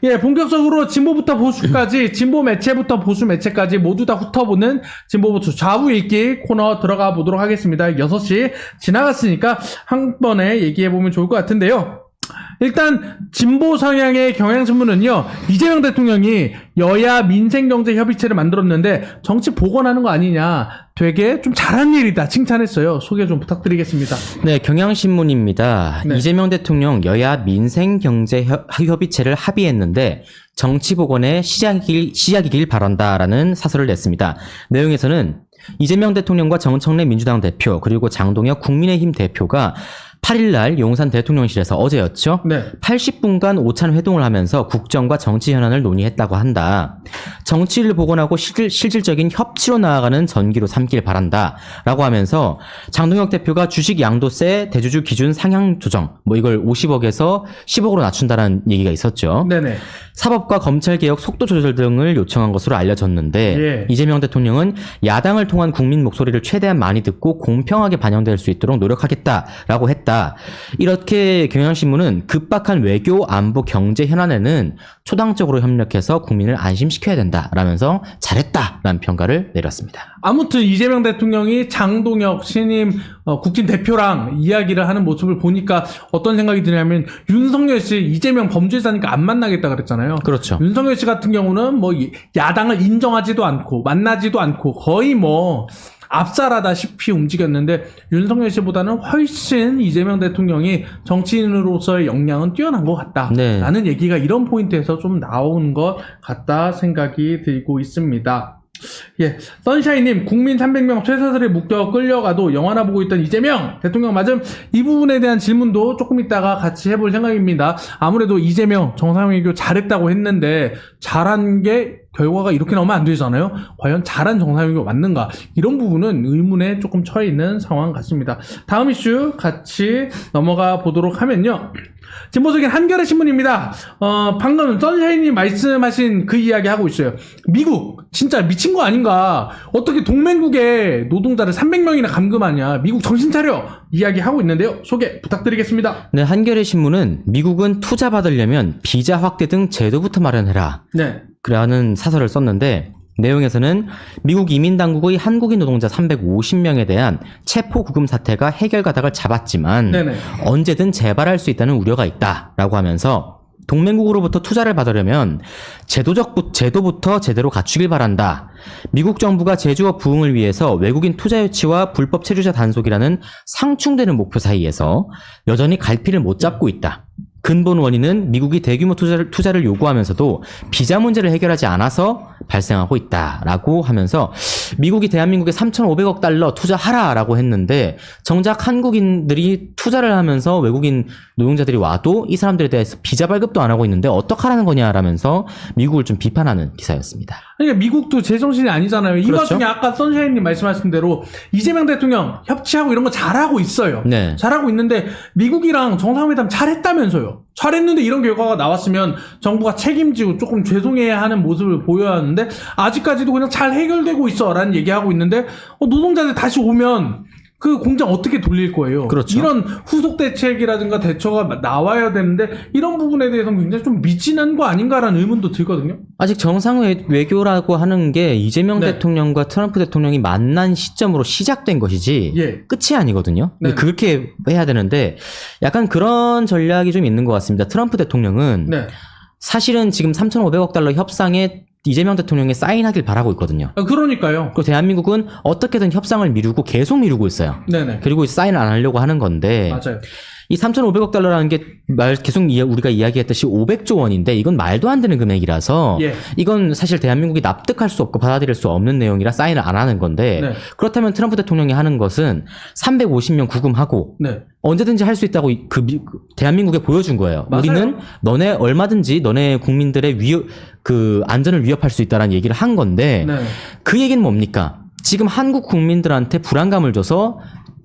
예, 본격적으로 진보부터 보수까지, 진보 매체부터 보수 매체까지 모두 다 훑어보는 진보 보수 좌우 읽기 코너 들어가 보도록 하겠습니다. 6시 지나갔으니까 한 번에 얘기해보면 좋을 것 같은데요. 일단 진보 성향의 경향신문은요, 이재명 대통령이 여야 민생경제협의체를 만들었는데 정치 복원하는 거 아니냐, 되게 좀 잘한 일이다 칭찬했어요. 소개 좀 부탁드리겠습니다. 네, 경향신문입니다. 네. 이재명 대통령 여야 민생경제협의체를 합의했는데 정치 복원의 시작이길 바란다라는 사설을 냈습니다. 내용에서는 이재명 대통령과 정청래 민주당 대표 그리고 장동혁 국민의힘 대표가 8일날 용산 대통령실에서 어제였죠. 네. 80분간 오찬 회동을 하면서 국정과 정치 현안을 논의했다고 한다. 정치를 복원하고 실질적인 협치로 나아가는 전기로 삼길 바란다. 라고 하면서 장동혁 대표가 주식 양도세 대주주 기준 상향 조정, 이걸 50억에서 10억으로 낮춘다는 얘기가 있었죠. 네네. 사법과 검찰개혁 속도 조절 등을 요청한 것으로 알려졌는데 예. 이재명 대통령은 야당을 통한 국민 목소리를 최대한 많이 듣고 공평하게 반영될 수 있도록 노력하겠다라고 했다. 이렇게 경향신문은 급박한 외교, 안보, 경제 현안에는 초당적으로 협력해서 국민을 안심시켜야 된다라면서 잘했다라는 평가를 내렸습니다. 아무튼 이재명 대통령이 장동혁 신임 국진 대표랑 이야기를 하는 모습을 보니까 어떤 생각이 드냐면, 윤석열 씨 이재명 범죄자니까 안 만나겠다 그랬잖아요. 그렇죠. 윤석열 씨 같은 경우는 뭐 야당을 인정하지도 않고 만나지도 않고 거의 뭐 압살하다시피 움직였는데, 윤석열 씨보다는 훨씬 이재명 대통령이 정치인으로서의 역량은 뛰어난 것 같다. 네. 라는 얘기가 이런 포인트에서 좀 나온 것 같다 생각이 들고 있습니다. 예, 선샤인님, 국민 300명 쇠사슬에 묶여 끌려가도 영화나 보고 있던 이재명 대통령 맞음? 이 부분에 대한 질문도 조금 이따가 같이 해볼 생각입니다. 아무래도 이재명 정상회교 잘했다고 했는데 잘한 게 결과가 이렇게 나오면 안 되잖아요. 과연 잘한 정상회교 맞는가? 이런 부분은 의문에 조금 처해 있는 상황 같습니다. 다음 이슈 같이 넘어가 보도록 하면요, 진보적인 한겨레 신문입니다. 방금 선샤인이 말씀하신 그 이야기 하고 있어요. 미국 진짜 미친 거 아닌가? 어떻게 동맹국의 노동자를 300명이나 감금하냐? 미국 정신 차려! 이야기하고 있는데요. 소개 부탁드리겠습니다. 네, 한겨레 신문은 미국은 투자 받으려면 비자 확대 등 제도부터 마련해라. 네. 라는 사설을 썼는데, 내용에서는 미국 이민당국의 한국인 노동자 350명에 대한 체포 구금 사태가 해결 가닥을 잡았지만 네네. 언제든 재발할 수 있다는 우려가 있다라고 하면서 동맹국으로부터 투자를 받으려면 제도부터 제대로 갖추길 바란다. 미국 정부가 제조업 부흥을 위해서 외국인 투자 유치와 불법 체류자 단속이라는 상충되는 목표 사이에서 여전히 갈피를 못 잡고 있다. 근본 원인은 미국이 대규모 투자를 요구하면서도 비자 문제를 해결하지 않아서 발생하고 있다라고 하면서 미국이 대한민국에 3,500억 달러 투자하라라고 했는데 정작 한국인들이 투자를 하면서 외국인 노동자들이 와도 이 사람들에 대해서 비자 발급도 안 하고 있는데 어떡하라는 거냐라면서 미국을 좀 비판하는 기사였습니다. 그러니까 미국도 제정신이 아니잖아요. 이 그렇죠? 와중에 아까 선샤인님 말씀하신 대로 이재명 대통령 협치하고 이런 거 잘하고 있어요. 네. 잘하고 있는데 미국이랑 정상회담 잘했다면서요. 잘했는데 이런 결과가 나왔으면 정부가 책임지고 조금 죄송해야 하는 모습을 보여야 하는데 아직까지도 그냥 잘 해결되고 있어 라는 얘기하고 있는데, 노동자들 다시 오면 그 공장 어떻게 돌릴 거예요? 그렇죠. 이런 후속 대책이라든가 대처가 나와야 되는데 이런 부분에 대해서는 굉장히 좀 미진한 거 아닌가라는 의문도 들거든요. 아직 정상 외교라고 하는 게 이재명 네. 대통령과 트럼프 대통령이 만난 시점으로 시작된 것이지 예. 끝이 아니거든요. 네. 그렇게 해야 되는데 약간 그런 전략이 좀 있는 것 같습니다. 트럼프 대통령은 네. 사실은 지금 3,500억 달러 협상에 이재명 대통령이 사인하길 바라고 있거든요. 그러니까요. 그리고 대한민국은 어떻게든 협상을 미루고 계속 미루고 있어요. 네네. 그리고 사인을 안 하려고 하는 건데 맞아요. 이 3,500억 달러라는 게 계속 우리가 이야기했듯이 500조 원인데 이건 말도 안 되는 금액이라서 예. 이건 사실 대한민국이 납득할 수 없고 받아들일 수 없는 내용이라 사인을 안 하는 건데 네. 그렇다면 트럼프 대통령이 하는 것은 350명 구금하고 네. 언제든지 할 수 있다고 대한민국에 보여준 거예요. 맞아요. 우리는 너네 얼마든지 너네 국민들의 안전을 위협할 수 있다는 얘기를 한 건데 네. 그 얘기는 뭡니까? 지금 한국 국민들한테 불안감을 줘서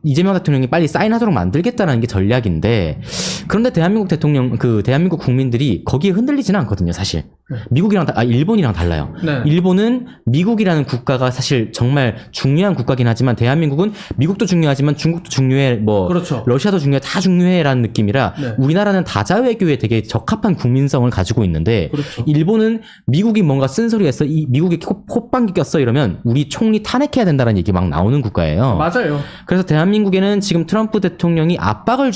이재명 대통령이 빨리 사인하도록 만들겠다는 게 전략인데, 그런데 대한민국 국민들이 거기에 흔들리지는 않거든요, 사실. 일본이랑 달라요. 네. 일본은 미국이라는 국가가 사실 정말 중요한 국가긴 하지만, 대한민국은 미국도 중요하지만 중국도 중요해, 그렇죠. 러시아도 중요해, 다 중요해라는 느낌이라, 네. 우리나라는 다자 외교에 되게 적합한 국민성을 가지고 있는데, 그렇죠. 일본은 미국이 뭔가 쓴소리했어, 미국이 콧방귀 꼈어 이러면 우리 총리 탄핵해야 된다는 얘기 막 나오는 국가예요. 맞아요. 그래서 대한민국에는 지금 트럼프 대통령이 압박을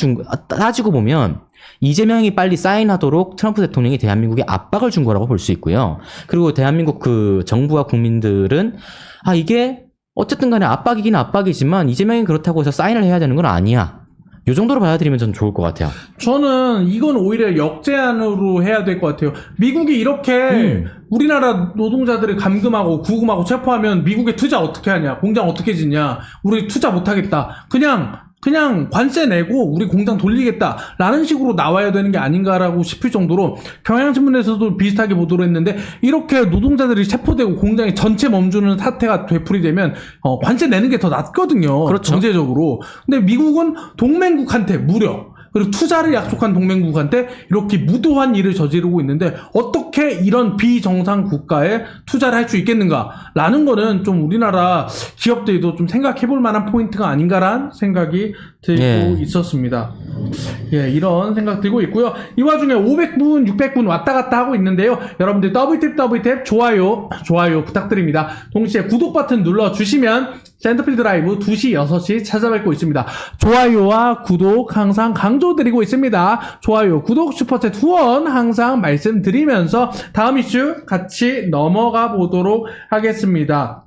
따지고 보면 이재명이 빨리 사인하도록 트럼프 대통령이 대한민국에 압박을 준 거라고 볼 수 있고요. 그리고 대한민국 정부와 국민들은 이게 어쨌든 간에 압박이긴 압박이지만 이재명이 그렇다고 해서 사인을 해야 되는 건 아니야. 이 정도로 받아들이면 전 좋을 것 같아요. 저는 이건 오히려 역제안으로 해야 될 것 같아요. 미국이 이렇게 우리나라 노동자들을 감금하고 구금하고 체포하면 미국에 투자 어떻게 하냐, 공장 어떻게 짓냐, 우리 투자 못하겠다, 그냥 관세 내고 우리 공장 돌리겠다라는 식으로 나와야 되는 게 아닌가라고 싶을 정도로, 경향신문에서도 비슷하게 보도를 했는데, 이렇게 노동자들이 체포되고 공장이 전체 멈추는 사태가 되풀이되면 관세 내는 게 더 낫거든요. 그렇죠. 경제적으로. 근데 미국은 동맹국한테 무려, 그리고 투자를 약속한 동맹국한테 이렇게 무도한 일을 저지르고 있는데 어떻게 이런 비정상 국가에 투자를 할 수 있겠는가라는 거는 좀 우리나라 기업들도 좀 생각해 볼 만한 포인트가 아닌가라는 생각이 들고 있었습니다. 예, 이런 생각 들고 있고요. 이 와중에 500분, 600분 왔다 갔다 하고 있는데요. 여러분들 더블탭 좋아요 부탁드립니다. 동시에 구독 버튼 눌러주시면 센터필드 라이브 2시, 6시 찾아뵙고 있습니다. 좋아요와 구독 항상 강조드리고 있습니다. 좋아요, 구독, 슈퍼챗 후원 항상 말씀드리면서 다음 이슈 같이 넘어가 보도록 하겠습니다.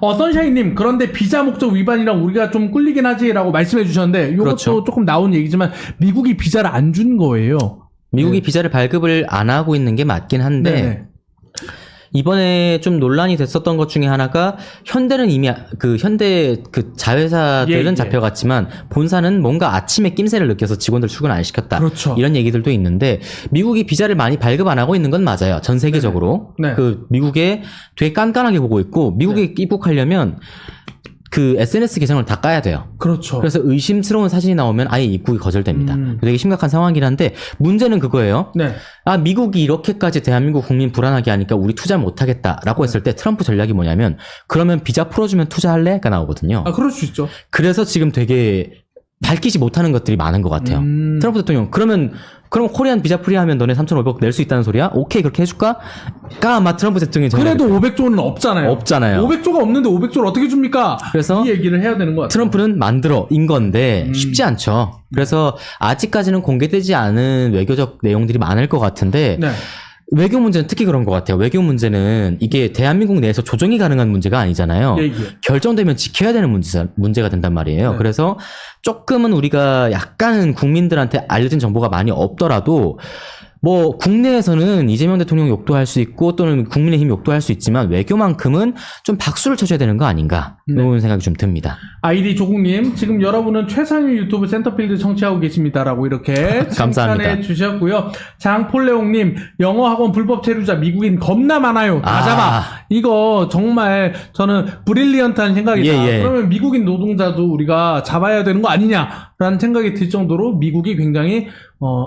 선샤인님, 그런데 비자 목적 위반이랑 우리가 좀 꿀리긴 하지라고 말씀해 주셨는데, 이것도 그렇죠. 조금 나온 얘기지만 미국이 비자를 안 준 거예요. 미국이 비자를 발급을 안 하고 있는 게 맞긴 한데, 네네. 이번에 좀 논란이 됐었던 것 중에 하나가, 현대는 이미 현대 자회사들은 예. 잡혀갔지만 본사는 뭔가 아침에 낌새를 느껴서 직원들 출근 안 시켰다. 그렇죠. 이런 얘기들도 있는데, 미국이 비자를 많이 발급 안 하고 있는 건 맞아요. 전 세계적으로. 네. 미국에 되게 깐깐하게 보고 있고, 미국에 입국하려면 SNS 계정을 다 까야 돼요. 그렇죠. 그래서 의심스러운 사진이 나오면 아예 입국이 거절됩니다. 되게 심각한 상황이긴 한데, 문제는 그거예요. 네. 미국이 이렇게까지 대한민국 국민 불안하게 하니까 우리 투자 못하겠다라고 했을 때 트럼프 전략이 뭐냐면, 그러면 비자 풀어주면 투자할래?가 나오거든요. 그럴 수 있죠. 그래서 지금 되게 밝히지 못하는 것들이 많은 것 같아요. 트럼프 대통령, 그럼 코리안 비자 프리하면 너네 3,500 낼 수 있다는 소리야? 오케이, 그렇게 해줄까? 가 아마 트럼프 대통령이 그래도 500조는 없잖아요. 없잖아요. 500조가 없는데 500조를 어떻게 줍니까? 그래서 이 얘기를 해야 되는 것 같아요. 트럼프는 인 건데 쉽지 않죠. 그래서 아직까지는 공개되지 않은 외교적 내용들이 많을 것 같은데, 네. 외교 문제는 특히 그런 것 같아요. 외교 문제는 이게 대한민국 내에서 조정이 가능한 문제가 아니잖아요. 예. 결정되면 지켜야 되는 문제가 된단 말이에요. 네. 그래서 조금은 우리가 약간은 국민들한테 알려진 정보가 많이 없더라도, 국내에서는 이재명 대통령 욕도 할 수 있고 또는 국민의힘 욕도 할 수 있지만, 외교만큼은 좀 박수를 쳐줘야 되는 거 아닌가, 이런 생각이 좀 듭니다. 아이디 조국님, 지금 여러분은 최상위 유튜브 센터필드 청취하고 계십니다라고 이렇게 감사합니다. 칭찬해 주셨고요. 장폴레옹님, 영어학원 불법 체류자 미국인 겁나 많아요. 다 잡아. 이거 정말 저는 브릴리언트한 생각이다. 예. 그러면 미국인 노동자도 우리가 잡아야 되는 거 아니냐라는 생각이 들 정도로 미국이 굉장히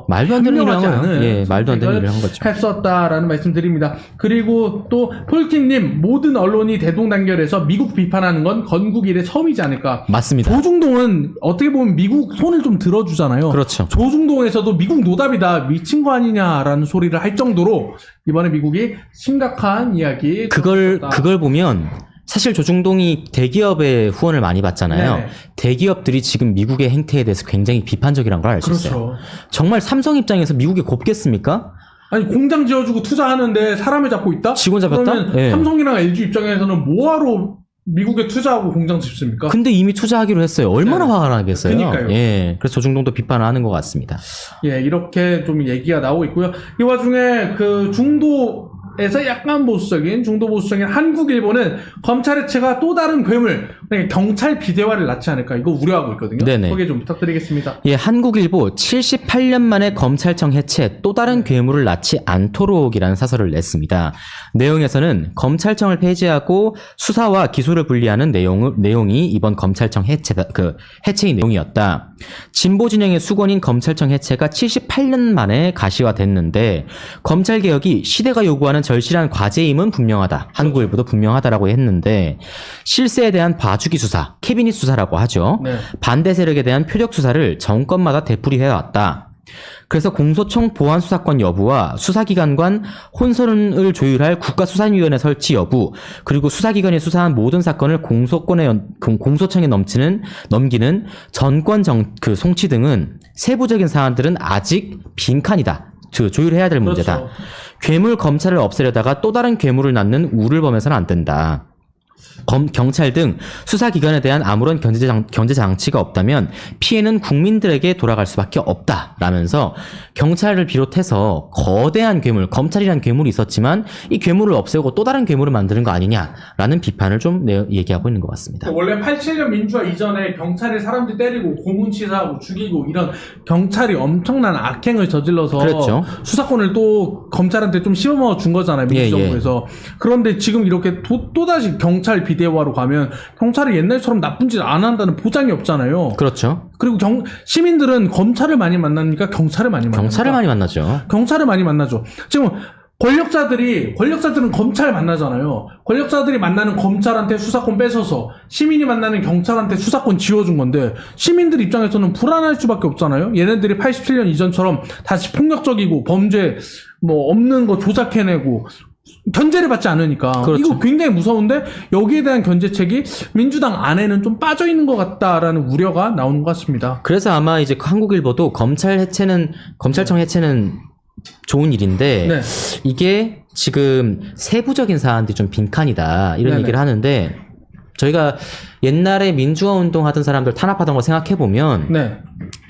말도 안 되는 일을 한 않은 거예요. 말도 안 되는 일을 한 거죠. 했었다라는 말씀 드립니다. 그리고 또 폴킴님, 모든 언론이 대동단결해서 미국 비판하는 건 건국 이래 처음이지 않을까. 맞습니다. 조중동은 어떻게 보면 미국 손을 좀 들어주잖아요. 그렇죠. 조중동에서도 미국 노답이다, 미친 거 아니냐라는 소리를 할 정도로 이번에 미국이 심각한 이야기. 그걸 보면 사실 조중동이 대기업의 후원을 많이 받잖아요. 네네. 대기업들이 지금 미국의 행태에 대해서 굉장히 비판적이라는 걸 알 수 그렇죠. 있어요. 정말 삼성 입장에서 미국이 곱겠습니까? 아니, 공장 지어주고 투자하는데 사람을 잡고 있다? 직원 잡았다? 그러면 예. 삼성이랑 LG 입장에서는 뭐하러 미국에 투자하고 공장 짓습니까? 근데 이미 투자하기로 했어요. 얼마나 네. 화가 나겠어요. 그러니까요. 예. 그래서 조중동도 비판을 하는 것 같습니다. 예, 이렇게 좀 얘기가 나오고 있고요. 이 와중에 중도에서 약간 보수적인, 중도 보수적인 한국, 일본은 검찰 해체가 또 다른 괴물, 그러니까 경찰 비대화를 낳지 않을까 이거 우려하고 있거든요. 네네. 소개 좀 부탁드리겠습니다. 예, 한국일보 78년 만에 검찰청 해체 또 다른 괴물을 낳지 않도록이라는 사설을 냈습니다. 내용에서는 검찰청을 폐지하고 수사와 기소를 분리하는 내용이 이번 검찰청 해체의 내용이었다. 진보 진영의 수건인 검찰청 해체가 78년 만에 가시화됐는데 검찰개혁이 시대가 요구하는 절실한 과제임은 분명하다. 한국일보도 분명하다라고 했는데 실세에 대한 봐주기 수사, 캐비닛 수사라고 하죠. 네. 반대 세력에 대한 표적 수사를 정권마다 되풀이해왔다. 그래서 공소청 보안 수사권 여부와 수사기관 간 혼선을 조율할 국가수사위원회 설치 여부, 그리고 수사기관이 수사한 모든 사건을 공소청에 넘기는 전권 송치 등은 세부적인 사안들은 아직 빈칸이다. 조율해야 될 문제다. 그렇죠. 괴물 검찰을 없애려다가 또 다른 괴물을 낳는 우를 범해서는 안 된다. 경찰 등 수사기관에 대한 아무런 견제 장치가 없다면 피해는 국민들에게 돌아갈 수밖에 없다라면서 경찰을 비롯해서 거대한 괴물, 검찰이라는 괴물이 있었지만 이 괴물을 없애고 또 다른 괴물을 만드는 거 아니냐라는 비판을 좀 얘기하고 있는 것 같습니다. 원래 87년 민주화 이전에 경찰이 사람들 때리고 고문치사하고 죽이고 이런 경찰이 엄청난 악행을 저질러서 그랬죠. 수사권을 또 검찰한테 좀 씹어먹어 준 거잖아요. 민주정부에서. 그런데 지금 이렇게 또다시 경찰 비대화로 가면 경찰이 옛날처럼 나쁜 짓 안 한다는 보장이 없잖아요. 그렇죠. 그리고 시민들은 검찰을 많이 만납니까? 경찰을 많이 만납니까? 경찰을 많이 만나죠. 경찰을 많이 만나죠. 지금 권력자들은 검찰 만나잖아요. 권력자들이 만나는 검찰한테 수사권 뺏어서 시민이 만나는 경찰한테 수사권 지워준 건데 시민들 입장에서는 불안할 수밖에 없잖아요. 얘네들이 87년 이전처럼 다시 폭력적이고 범죄 없는 거 조작해내고 견제를 받지 않으니까. 그렇죠. 이거 굉장히 무서운데 여기에 대한 견제책이 민주당 안에는 좀 빠져있는 것 같다라는 우려가 나오는 것 같습니다. 그래서 아마 이제 한국일보도 검찰청 해체는 좋은 일인데 네. 이게 지금 세부적인 사안들이 좀 빈칸이다 이런 네네. 얘기를 하는데 저희가 옛날에 민주화 운동 하던 사람들 탄압하던 거 생각해 보면 네.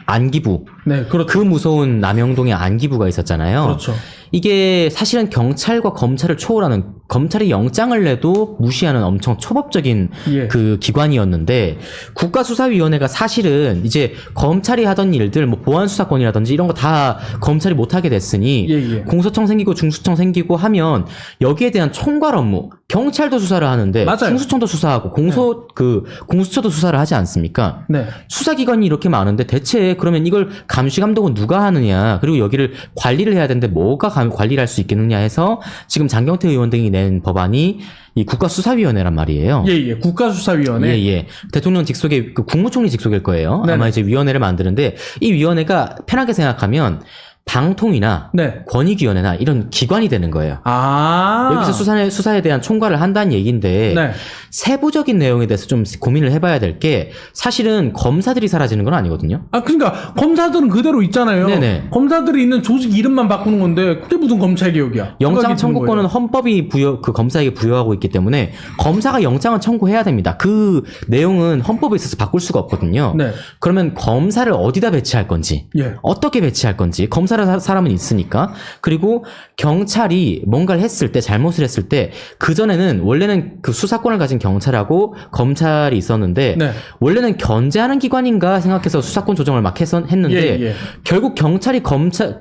안기부 네, 그렇죠. 그 무서운 남영동에 안기부가 있었잖아요. 그렇죠. 이게 사실은 경찰과 검찰을 초월하는 검찰이 영장을 내도 무시하는 엄청 초법적인 예. 그 기관이었는데 국가수사위원회가 사실은 이제 검찰이 하던 일들 보안수사권이라든지 이런 거 다 검찰이 못하게 됐으니 예. 공소청 생기고 중수청 생기고 하면 여기에 대한 총괄 업무 경찰도 수사를 하는데 맞아요. 중수청도 수사하고 공수처도 수사를 하지 않습니까? 네. 수사기관이 이렇게 많은데 대체 그러면 이걸 감시 감독은 누가 하느냐 그리고 여기를 관리를 해야 되는데 뭐가 관리를 할 수 있겠느냐 해서 지금 장경태 의원 등이 낸 법안이 이 국가수사위원회란 말이에요. 예. 국가수사위원회. 예. 대통령 직속의 국무총리 직속일 거예요. 네네. 아마 이제 위원회를 만드는데 이 위원회가 편하게 생각하면 방통위나 네. 권익위원회나 이런 기관이 되는 거예요. 아. 여기서 수사에 대한 총괄을 한다는 얘기인데 네. 세부적인 내용에 대해서 좀 고민을 해봐야 될 게 사실은 검사들이 사라지는 건 아니거든요. 그러니까 검사들은 그대로 있잖아요. 네네. 검사들이 있는 조직 이름만 바꾸는 건데 그게 무슨 검찰 개혁이야? 영장 청구권은 헌법이 검사에게 부여하고 있기 때문에 검사가 영장을 청구해야 됩니다. 그 내용은 헌법에 있어서 바꿀 수가 없거든요. 네. 그러면 검사를 어디다 배치할 건지, 예. 어떻게 배치할 건지 검사를 사람은 있으니까. 그리고 경찰이 뭔가를 했을 때 잘못을 했을 때 그전에는 원래는 그 수사권을 가진 경찰하고 검찰이 있었는데 네. 원래는 견제하는 기관인가 생각해서 수사권 조정을 막 했는데 예. 결국 경찰이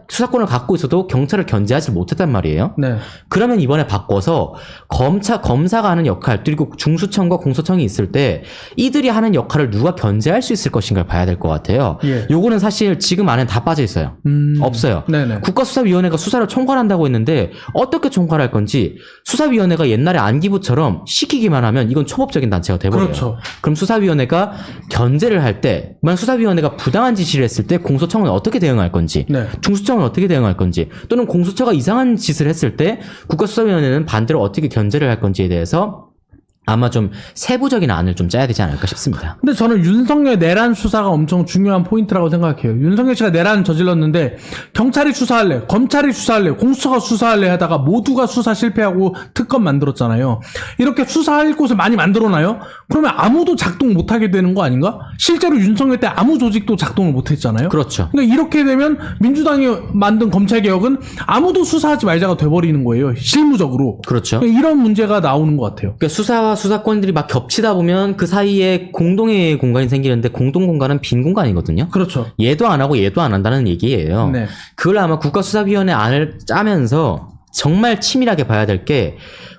수사권을 갖고 있어도 경찰을 견제하지 못했단 말이에요. 네. 그러면 이번에 바꿔서 검사가 하는 역할 그리고 중수청과 공소청이 있을 때 이들이 하는 역할을 누가 견제할 수 있을 것인가를 봐야 될 것 같아요. 예. 요거는 사실 지금 안에 다 빠져 있어요. 없어요. 네네. 국가수사위원회가 수사를 총괄한다고 했는데 어떻게 총괄할 건지 수사위원회가 옛날에 안기부처럼 시키기만 하면 이건 초법적인 단체가 돼버려요. 그렇죠. 그럼 수사위원회가 견제를 할 때 만약 수사위원회가 부당한 지시를 했을 때 공소청은 어떻게 대응할 건지 네. 중수청은 어떻게 대응할 건지 또는 공수처가 이상한 짓을 했을 때 국가수사위원회는 반대로 어떻게 견제를 할 건지에 대해서 아마 좀 세부적인 안을 좀 짜야 되지 않을까 싶습니다. 근데 저는 윤석열 내란 수사가 엄청 중요한 포인트라고 생각해요. 윤석열 씨가 내란 저질렀는데 경찰이 수사할래, 검찰이 수사할래, 공수처가 수사할래 하다가 모두가 수사 실패하고 특검 만들었잖아요. 이렇게 수사할 곳을 많이 만들어놔요? 그러면 아무도 작동 못하게 되는 거 아닌가? 실제로 윤석열 때 아무 조직도 작동을 못했잖아요. 그렇죠. 그러니까 이렇게 되면 민주당이 만든 검찰개혁은 아무도 수사하지 말자가 돼버리는 거예요. 실무적으로. 그렇죠. 이런 문제가 나오는 것 같아요. 그러니까 수사와 수사권들이 막 겹치다 보면 그 사이에 공동의 공간이 생기는데 공동 공간은 빈 공간이거든요. 그렇죠. 얘도 안 하고 얘도 안 한다는 얘기예요. 네. 그걸 아마 국가수사위원회 안을 짜면서 정말 치밀하게 봐야 될 게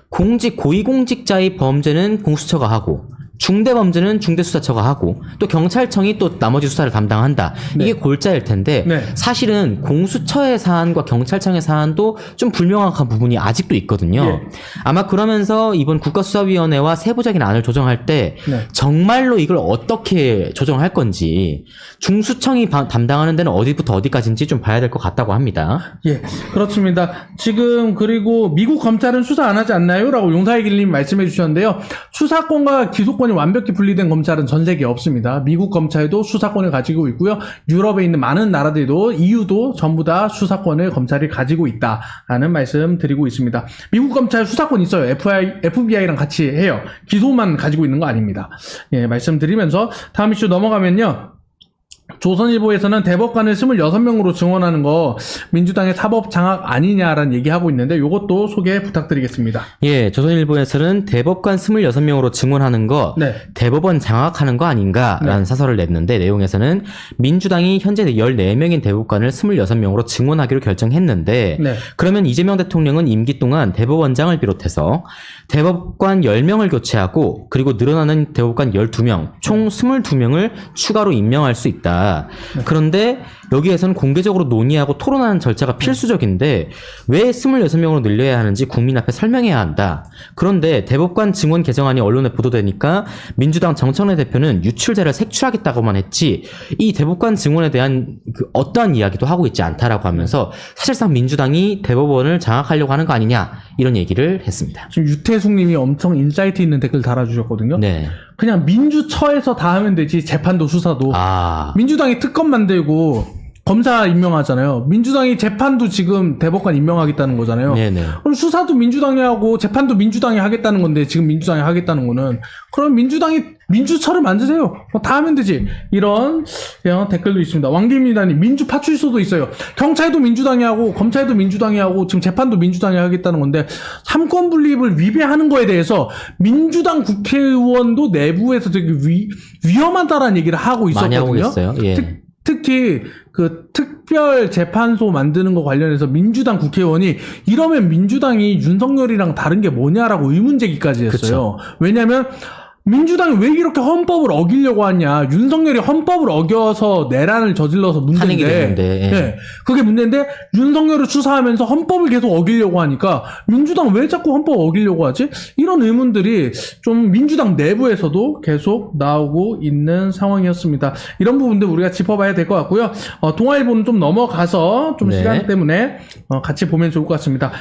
고위공직자의 범죄는 공수처가 하고 중대범죄는 중대수사처가 하고 또 경찰청이 또 나머지 수사를 담당한다. 네. 이게 골자일 텐데 네. 사실은 공수처의 사안과 경찰청의 사안도 좀 불명확한 부분이 아직도 있거든요. 예. 아마 그러면서 이번 국가수사위원회와 세부적인 안을 조정할 때 네. 정말로 이걸 어떻게 조정할 건지 중수청이 담당하는 데는 어디부터 어디까지인지 좀 봐야 될 것 같다고 합니다. 예, 그렇습니다. 지금 그리고 미국 검찰은 수사 안 하지 않나요? 라고 용사의 길님 말씀해 주셨는데요. 수사권과 기소권이 완벽히 분리된 검찰은 전 세계에 없습니다. 미국 검찰도 수사권을 가지고 있고요. 유럽에 있는 많은 나라들도 EU도 전부 다 수사권을 검찰이 가지고 있다라는 말씀 드리고 있습니다. 미국 검찰 수사권 있어요. FBI랑 같이 해요. 기소만 가지고 있는 거 아닙니다. 예, 말씀드리면서 다음 이슈 넘어가면요. 조선일보에서는 대법관을 26명으로 증원하는 거 민주당의 사법 장악 아니냐라는 얘기하고 있는데 이것도 소개 부탁드리겠습니다. 예, 조선일보에서는 대법관 26명으로 증원하는 거 네. 대법원 장악하는 거 아닌가라는 사설을 냈는데 내용에서는 민주당이 현재 14명인 대법관을 26명으로 증원하기로 결정했는데 네. 그러면 이재명 대통령은 임기 동안 대법원장을 비롯해서 대법관 10명을 교체하고 그리고 늘어나는 대법관 12명, 총 22명을 추가로 임명할 수 있다. 그런데 여기에서는 공개적으로 논의하고 토론하는 절차가 필수적인데 왜 26명으로 늘려야 하는지 국민 앞에 설명해야 한다. 그런데 대법관 증원 개정안이 언론에 보도되니까 민주당 정청래 대표는 유출제를 색출하겠다고만 했지 이 대법관 증원에 대한 그 어떠한 이야기도 하고 있지 않다라고 하면서 사실상 민주당이 대법원을 장악하려고 하는 거 아니냐 이런 얘기를 했습니다. 지금 유태숙 님이 엄청 인사이트 있는 댓글 달아주셨거든요. 네. 그냥 민주처에서 다 하면 되지 재판도 수사도. 민주당이 특검 만들고 검사 임명하잖아요. 민주당이 재판도 지금 대법관 임명하겠다는 거잖아요. 네네. 그럼 수사도 민주당이 하고 재판도 민주당이 하겠다는 건데 지금 민주당이 하겠다는 거는 그럼 민주당이 민주처를 만드세요. 다 하면 되지. 이런 댓글도 있습니다. 왕기민다님 민주 파출소도 있어요. 경찰도 민주당이 하고 검찰도 민주당이 하고 지금 재판도 민주당이 하겠다는 건데 삼권 분립을 위배하는 거에 대해서 민주당 국회의원도 내부에서 되게 위험하다라는 얘기를 하고 있었거든요. 많이 하고 있어요. 예. 특히 그 특별 재판소 만드는 거 관련해서 민주당 국회의원이 이러면 민주당이 윤석열이랑 다른 게 뭐냐라고 의문 제기까지 했어요. 왜냐면 민주당이 왜 이렇게 헌법을 어기려고 하냐. 윤석열이 헌법을 어겨서 내란을 저질러서 문제인데. 네, 그게 문제인데 윤석열을 수사하면서 헌법을 계속 어기려고 하니까 민주당 왜 자꾸 헌법 어기려고 하지? 이런 의문들이 좀 민주당 내부에서도 계속 나오고 있는 상황이었습니다. 이런 부분들 우리가 짚어봐야 될 것 같고요. 동아일보는 좀 넘어가서 좀 시간 때문에 같이 보면 좋을 것 같습니다.